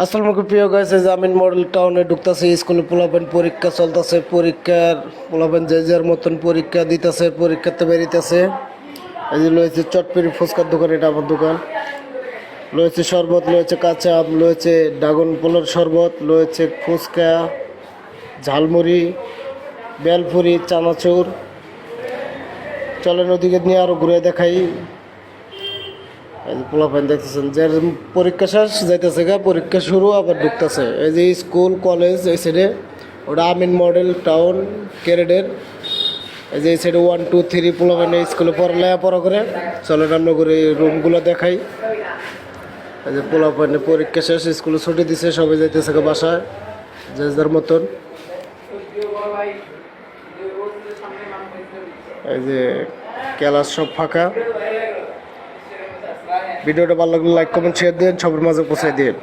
আসসালামু আলাইকুম প্রিয় গাইস, এই যে আমিন মডেল টাউনে ঢুকতেছে। স্কুলে পোলাপেন পরীক্ষা চলতেছে। পরীক্ষার পোলাপেন যে যার মতন পরীক্ষা দিতেছে, পরীক্ষাতে বেরিতেছে। এই যে রয়েছে চটপেরি ফুচকার দোকান, এটা আমার দোকান। রয়েছে শরবত, রয়েছে কাঁচা আম, রয়েছে ড্রাগন ফলের শরবত, রয়েছে ফুচকা, ঝালমুড়ি, বেলপুরি, চানাচুর। চলেন ওদিকে নিয়ে আরো ঘুরে দেখাই। এই যে পোলাপাইন দেখতেছেন, যে পরীক্ষা শেষ যাইতেছে গা, পরীক্ষা শুরু আবার ঢুকতেছে। এই যে স্কুল কলেজ এই সাইডে, ওটা আমিন মডেল টাউন ক্যারেডের। এই যে এই সাইডে 1 2 3 পোলাপাইন স্কুলে লেখাপড়া করে। চলেন আমরা করে রুমগুলো দেখাই। এই যে পোলাপাইনে পরীক্ষা শেষ, স্কুলে ছুটি দিছে, সবাই যাইতেছে গা বাসায় যে যার মতন। এই যে ক্লাস সব ফাঁকা। ভিডিওটা ভালো লাগলে লাইক কমেন্ট শেয়ার দিন, সবার মাঝে পৌঁছায় দিন।